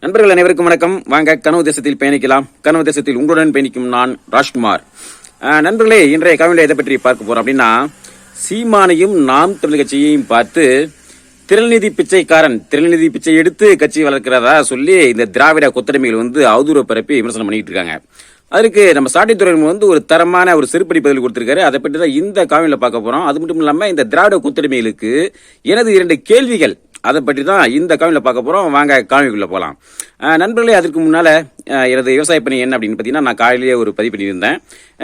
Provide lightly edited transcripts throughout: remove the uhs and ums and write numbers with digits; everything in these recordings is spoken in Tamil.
நண்பர்கள் அனைவருக்கும் வணக்கம். வாங்க கனவு தேசத்தில் பயணிக்கலாம். கனவு தேசத்தில் உங்களுடன் பயணிக்கும் நான் ராஜ்குமார். நண்பர்களே, இன்றைய காணொலியில் எதை பற்றி பார்க்க போறோம் அப்படின்னா, சீமானையும் நாம் தமிழ் கட்சியையும் பார்த்து திரள்நிதி பிச்சைக்காரன் திரள்நிதி பிச்சை எடுத்து கட்சி வளர்க்கிறதா சொல்லி இந்த திராவிட கொத்தடிமைகள் அவதூறு பரப்பி விமர்சனம் பண்ணிட்டு இருக்காங்க. அதுக்கு நம்ம சாட்டித்துறை ஒரு தரமான ஒரு செருப்படி பதில் கொடுத்திருக்காரு. அதை பற்றி தான் இந்த காணொலியில் பார்க்க போறோம். அது மட்டும் இல்லாம இந்த திராவிட கொத்தடிமைகளுக்கு எனது 2 கேள்விகள், அதை பற்றி தான் இந்த காணொலியில் பார்க்க போறோம். வாங்க காணொலிக்குள்ள போலாம். நண்பர்களே, அதற்கு முன்னால எனது விவசாய பணி என்ன அப்படின்னு பார்த்தீங்கன்னா, நான் காலையிலேயே ஒரு பதிவு பண்ணியிருந்தேன்.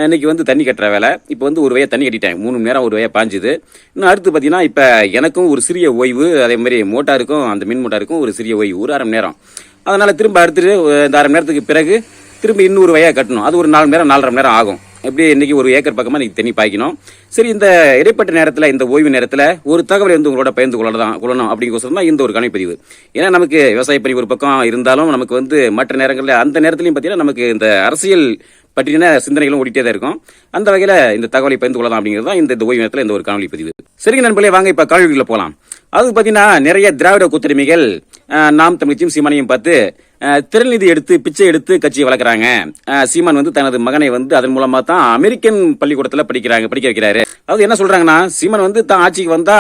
இன்னைக்கு தண்ணி கட்டுற வேலை. இப்போ ஒரு வய தண்ணி கட்டிட்டேன். 3 மணி நேரம் ஒரு வய பாஞ்சுது. இன்னும் அடுத்து பார்த்தீங்கன்னா, இப்போ எனக்கும் ஒரு சிறிய ஓய்வு, அதே மாதிரி மோட்டாருக்கும் அந்த மின் மோட்டாருக்கும் ஒரு சிறிய ஓய்வு, ஒரு 1/2 மணி நேரம். அதனால திரும்ப அடுத்துட்டு இந்த 1/2 மணி நேரத்துக்கு பிறகு திரும்ப இன்னொரு வயா கட்டணும். அது ஒரு 4 மணி நேரம் 4.5 மணி நேரம் ஆகும். எப்படி இன்னைக்கு 1 ஏக்கர் பக்கமா இன்னைக்கு தண்ணி பாய்க்கணும். சரி, இந்த இடைப்பட்ட நேரத்தில், இந்த ஓய்வு நேரத்தில் ஒரு தகவலை உங்களோட பகிர்ந்து கொள்ளணும் அப்படிங்கோசரம் தான் இந்த ஒரு கணிப்பதிவு. ஏன்னா நமக்கு விவசாய பணி ஒரு பக்கம் இருந்தாலும் நமக்கு மற்ற நேரங்களில் அந்த நேரத்திலையும் பார்த்தீங்கன்னா நமக்கு இந்த அரசியல் பற்றின சிந்தனைகளும் ஓடிட்டே தான் இருக்கும். அந்த வகையில் இந்த தகவலை பகிர்ந்து கொள்ளலாம் அப்படிங்கிறது தான் இந்த ஓய்வு நேரத்தில் இந்த ஒரு காணொலி பதிவு. சரிங்க நண்பர்களே, வாங்க இப்ப காணொலிக்குள்ள போலாம். அது பார்த்தீங்கன்னா, நிறைய திராவிட கூட்டணிகள் நாம் தமிழ்ச்சியும் சீமானையும் பார்த்து திரள்நிதி எடுத்து பிச்சை எடுத்து கட்சியை வளர்க்குறாங்க. சீமான் தனது மகனை அதன் மூலமா தான் அமெரிக்கன் பள்ளிக்கூடத்தில் படிக்க வைக்கிறாரு. அதாவது என்ன சொல்றாங்கன்னா, சீமான் தான் ஆட்சிக்கு வந்தா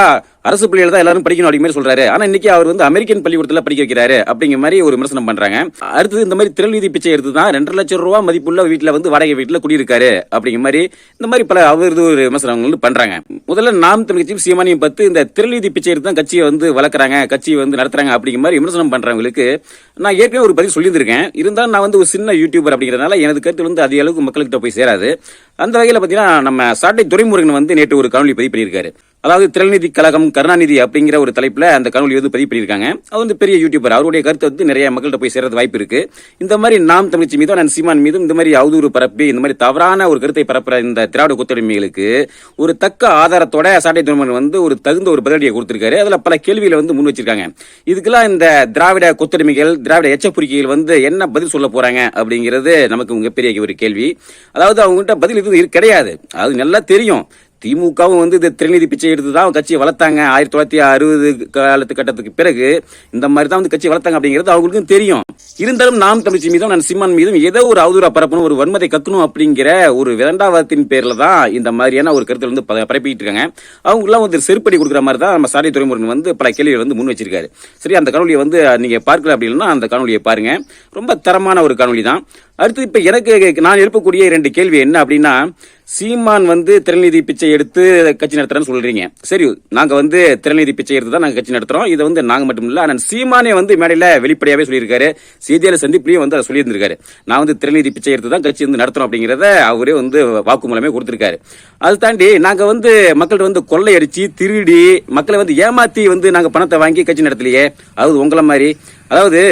அரசு பள்ளியில தான் எல்லாரும் படிக்கணும் அப்படிங்கிற மாதிரி சொல்றாரு. ஆனா இன்னைக்கு அவர் அமெரிக்கன் பள்ளிக்கூடத்தில் படிக்க வைக்கிறாரு அப்படிங்கிற மாதிரி ஒரு விமர்சனம் பண்றாங்க. அடுத்தது இந்த மாதிரி திரள்நிதி பிச்சை எடுத்து தான் 2 லட்சம் ரூபாய் மதிப்புள்ள வீட்டுல வாடகை வீட்டுல குடியிருக்காரு அப்படிங்கிற மாதிரி இந்த மாதிரி பல அவரது ஒரு விமர்சனங்கள் பண்றாங்க. முதல்ல நாம் தமிழ்ச்சியும் சீமானையும் பார்த்து இந்த திரள்நிதி பிச்சை எடுத்து தான் கட்சியை வளர்க்குறாங்க, கட்சியை நடத்துறாங்க அப்படிங்கிற மாதிரி விமர்சனம் பண்றவங்களுக்கு நான் ஏற்கனவே ஒரு பதில் சொல்லியிருந்திருக்கேன். இருந்தாலும் நான் ஒரு சின்ன யூடியூபர் அப்படிங்கிறதுனால எனது கருத்து அதிக அளவுக்கு மக்கள்கிட்ட போய் சேராது. அந்த வகையில் பார்த்தீங்கன்னா, நம்ம சாட்டை துரைமுருகன் நேற்று ஒரு காணொலி பதிவு பண்ணியிருக்காரு. அதாவது திரள்நிதி கழகம் கருணாநிதி அப்படிங்கிற ஒரு தலைப்புல அந்த காணொலி பதிவு பண்ணியிருக்காங்க. அது பெரிய யூடியூபர். அவருடைய கருத்து நிறைய மக்கள்கிட்ட போய் சேர்றது வாய்ப்பு இருக்கு. இந்த மாதிரி நாம் தமிழ்ச்சி மீதும் நான் சீமான் மீதும் இந்த மாதிரி அவதூறு பரப்பி இந்த மாதிரி தவறான ஒரு கருத்தை பரப்புற இந்த திராவிட கொத்தடிமைகளுக்கு ஒரு தக்க ஆதாரத்தோட சாட்டை துரைமுருகன் ஒரு தகுந்த ஒரு பதிலடியை கொடுத்திருக்காரு. அதுல பல கேள்விகளை முன் வச்சிருக்காங்க. இதுக்கெல்லாம் இந்த திராவிட கொத்தடிமைகள், திராவிட எச்சப்புரிக்கைகள் என்ன பதில் சொல்ல போறாங்க அப்படிங்கிறது நமக்கு மிகப்பெரிய ஒரு கேள்வி. அதாவது அவங்ககிட்ட பதில் இது கிடையாது. அது நல்லா தெரியும். திமுகவும் இந்த திரள்நிதி பிச்சை எடுத்து தான் கட்சியை வளர்த்தாங்க. 1960 காலத்துக்கட்டத்துக்கு பிறகு இந்த மாதிரி தான் கட்சியை வளர்த்தாங்க அப்படிங்கிறது அவங்களுக்கும் தெரியும். இருந்தாலும் நாம் தமிழ்ச்சி மீதும் நான் சீமான் மீதும் ஏதோ ஒரு அவதூறா பரப்பணும், ஒரு வன்மத்தை கக்கணும் அப்படிங்கிற ஒரு விரண்டாவாதத்தின் பேர்ல தான் இந்த மாதிரியான ஒரு கருத்து பரப்பிட்டு இருக்காங்க. அவங்க எல்லாம் செருப்படி கொடுக்குற மாதிரி தான் நம்ம சாட்டை துரைமுருகன் பல கேள்விகள் முன் வச்சிருக்காரு. சரி, அந்த காணொலியை நீங்க பார்க்கல அப்படின்னா அந்த காணொலியை பாருங்க. ரொம்ப தரமான ஒரு காணொலி தான். அடுத்து இப்ப எனக்கு நான் எழுப்பக்கூடிய 2 கேள்வி என்ன அப்படின்னா, சீமான் திரள்நிதி பிச்சை எடுத்து கட்சி நடத்துறேன்னு சொல்றீங்க. சரி, நாங்க திரள்நிதி பிச்சை எடுத்து தான் நாங்க கட்சி நடத்துறோம். இது நாங்க மட்டும் இல்ல, ஆனால் சீமானே மேடையில வெளிப்படையாவே சொல்லியிருக்காரு. செய்தியாளர் சந்திப்புலயும் அதை சொல்லியிருந்திருக்காரு. நான் திரள்நிதி பிச்சை எடுத்து தான் கட்சி நடத்துறோம் அப்படிங்கறத அவரே வாக்குமூலமே கொடுத்திருக்காரு. அது தாண்டி நாங்க மக்கள்கிட்ட கொள்ளையடிச்சு திருடி மக்களை ஏமாத்தி நாங்க பணத்தை வாங்கி கட்சி நடத்தலையே. அதாவது உங்களை மாதிரி, அதாவது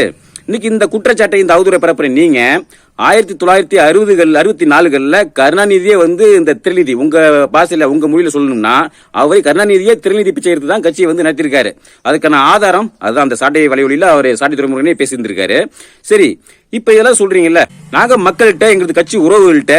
இன்னைக்கு இந்த குற்றச்சாட்டை, இந்த அவதூறை பரப்புற நீங்க 1964 கருணாநிதியே இந்த திரள்நிதி, உங்க பாசையில உங்க மொழியில சொல்லணும்னா அவரை கருணாநிதியே திரள்நிதி பிச்சை எடுத்து தான் கட்சியை நடத்திருக்காரு. அதுக்கான ஆதாரம் அதுதான் அந்த சாட்டை வலைவலியில அவர் சாட்டை துரைமுருகனே பேசியிருந்திருக்காரு. சரி, இப்ப இதெல்லாம் சொல்றீங்கல்ல, நாங்க மக்கள்கிட்ட எங்களது கட்சி உறவுகள்கிட்ட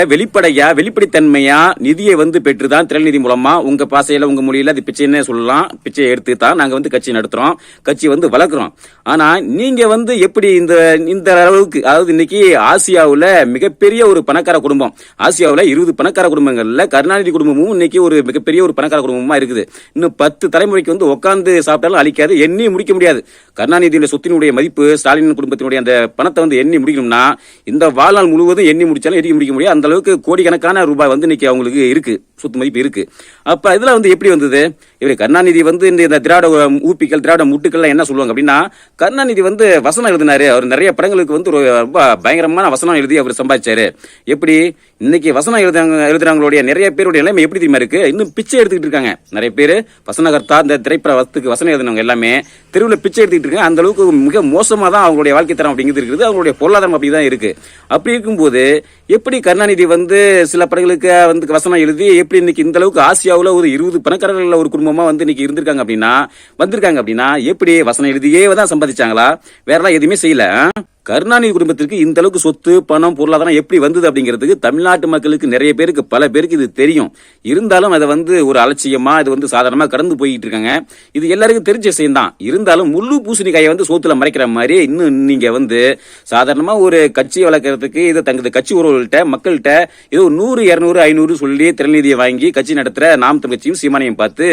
வெளிப்படைத்தன்மையா நிதியை பெற்றுதான் திரள்நிதி மூலமா உங்க பாசையில உங்க மொழியில அது பிச்சைன்னு சொல்லலாம், பிச்சை எடுத்து தான் நாங்க கட்சி நடத்துறோம், கட்சி வளர்க்குறோம். ஆனா நீங்க எப்படி இந்த அளவுக்கு, அதாவது இன்னைக்கு ஆசியாவுல மிகப்பெரிய ஒரு பணக்கார குடும்பம், ஆசியாவுல 20 பணக்கார குடும்பங்கள்ல கருணாநிதி குடும்பமும் இன்னைக்கு ஒரு மிகப்பெரிய ஒரு பணக்கார குடும்பமா இருக்குது. இன்னும் 10 தலைமுறைக்கு உட்கார்ந்து சாப்பிட்டாலும் அழிக்காது, எண்ணி முடிக்க முடியாது. கருணாநிதியுடைய சொத்தினுடைய மதிப்பு, ஸ்டாலின் குடும்பத்தினுடைய அந்த பணத்தை எண்ணி முடிக்கணும்னா இந்த வாழ்நாள் முழுவதும் எண்ணி முடிச்சாலும் எண்ணி முடிக்க முடியாது. அந்த அளவுக்கு கோடிக்கணக்கான ரூபாய் இன்னைக்கு அவங்களுக்கு இருக்கு, சொத்து மதிப்பு இருக்கு. அப்ப இதுல எப்படி வந்தது? இவரு கருணாநிதி இந்த திராவிட ஊப்பிகள், திராவிட முட்டுக்கள் என்ன சொல்லுவாங்க அப்படின்னா, கருணாநிதி வசனம் எழுதினாரு. அவர் நிறைய படங்களுக்கு ரொம்ப பயங்கரமான வசனம் எழுதி அவர் சம்பாதிச்சாரு. எப்படி இன்னைக்கு வசனம் எழுதுறவங்களுடைய நிறைய பேருடைய நிலைமை எப்படி தெரியுமா இருக்கு? இன்னும் பிச்சை எடுத்துக்கிட்டு இருக்காங்க. நிறைய பேர் வசனகர்த்தா, இந்த திரைப்பட வசத்துக்கு வசனம் எழுதினவங்க எல்லாமே தெருவில் பிச்சை எடுத்துக்கிட்டு இருக்காங்க. அந்த அளவுக்கு மிக மோசமா தான் அவங்களுடைய வாழ்க்கை தரம் அப்படிங்கிறது இருக்குது. அவங்களுடைய பொருளாதாரம் அப்படிதான் இருக்கு. அப்படி இருக்கும்போது எப்படி கருணாநிதி சில படங்களுக்கு வசனம் எழுதி எப்படி இன்னைக்கு இந்த அளவுக்கு ஆசியாவுல ஒரு 20 பணக்காரர்கள் ஒரு குடும்பமா இன்னைக்கு இருந்திருக்காங்க அப்படின்னா, வந்திருக்காங்க அப்படின்னா, எப்படி வசனம் எழுதியே தான் சம்பாதிச்சாங்களா? வேற எதுவுமே செய்யல. கருணாநிதி குடும்பத்திற்கு இந்த அளவுக்கு சொத்து பணம் பொருளாதாரம் எப்படி வந்தது அப்படிங்கிறதுக்கு தமிழ்நாட்டு மக்களுக்கு நிறைய பேருக்கு பல பேருக்கு இது தெரியும். இருந்தாலும் அதை ஒரு அலட்சியமா இது சாதாரணமா கடந்து போயிட்டு இருக்காங்க. இது எல்லாருக்கும் தெரிஞ்ச விஷயம் தான். இருந்தாலும் முள்ளு பூசணிக்காயை சோத்துல மறைக்கிற மாதிரி இன்னும் நீங்க சாதாரணமா ஒரு கட்சியை வளர்க்கறதுக்கு இதை தங்களது கட்சி உறவுகள்கிட்ட மக்கள்கிட்ட ஏதோ 100 200 500 சொல்லி திறநிதியை வாங்கி கட்சி நடத்துற நாம் தமிழ் கட்சியும் சீமானையும் பார்த்து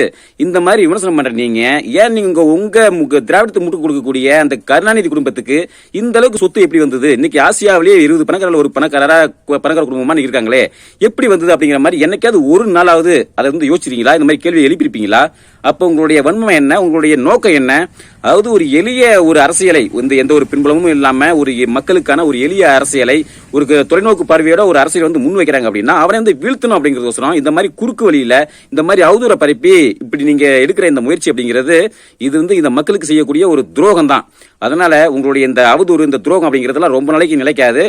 இந்த மாதிரி விமர்சனம் பண்ற நீங்க ஏன் நீங்க உங்க திராவிடத்தை முட்டு கொடுக்கக்கூடிய அந்த கருணாநிதி குடும்பத்துக்கு இந்த அளவுக்கு சொத்து எப்படி வந்தது? இன்னைக்கு ஆசியாவிலேயே 20 பணக்காரர்கள் ஒரு பணக்கார குடும்பமா இருக்காங்களே, எப்படி வந்தது அப்படிங்கிற மாதிரி என்னைக்காவது ஒரு நாளாவது அதை யோசிச்சிருக்கீங்களா? இந்த மாதிரி கேள்வி எழுப்பியிருப்பீங்களா? அப்ப உங்களுடைய வன்மை என்ன, உங்களுடைய நோக்கம் என்ன? அதாவது ஒரு எளிய ஒரு அரசியலை எந்த ஒரு பின்புலமும் இல்லாம ஒரு மக்களுக்கான ஒரு எளிய அரசியலை ஒரு தொலைநோக்கு பார்வையோட ஒரு அரசியல் முன் வைக்கிறாங்க அப்படின்னா அவரை வீழ்த்தணும் அப்படிங்கறதுக்கோசரம் இந்த மாதிரி குறுக்கு வழியில இந்த மாதிரி அவதூற பரப்பி இப்படி நீங்க எடுக்கிற இந்த முயற்சி அப்படிங்கிறது இது இந்த மக்களுக்கு செய்யக்கூடிய ஒரு துரோகம் தான். அதனால உங்களுடைய இந்த அவதூறு இந்த துரோகம் அப்படிங்கறதுலாம் ரொம்ப நாளைக்கு நிலைக்காது.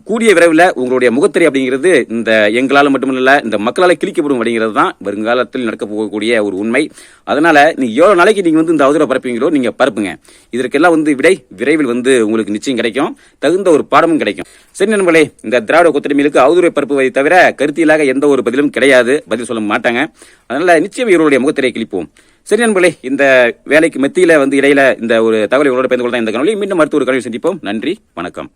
கூடிய விரைவில் உங்களுடைய முகத்திரை அப்படிங்கிறது இந்த எங்களால மட்டுமல்ல இந்த மக்களால கிழிக்கப்படும் அப்படிங்கிறது தான் வருங்காலத்தில் நடக்க போகக்கூடிய ஒரு உண்மை. அதனால நீங்க எவ்வளவு நாளைக்கு நீங்க இந்த அவதூற பரப்பீங்களோ நீங்க பரப்புங்க. இதற்கெல்லாம் விடை விரைவில் உங்களுக்கு நிச்சயம் கிடைக்கும், தகுந்த ஒரு பாடமும் கிடைக்கும். சரி நண்பர்களே, இந்த திராவிட கொத்தடிமைகளுக்கு அவதூறை பரப்புவதை தவிர கருத்தியலாக எந்த ஒரு பதிலும் கிடையாது, பதில் சொல்ல மாட்டாங்க. அதனால நிச்சயம் இவருடைய முகத்திரை கிழிப்போம். சரி நண்பர்களே, இந்த வேலைக்கு மத்தியில இடையில இந்த ஒரு தகவலை பகிர்ந்து கொள்ள இந்த கனவுகளை மீண்டும் அடுத்த ஒரு கனவை சந்திப்போம். நன்றி, வணக்கம்.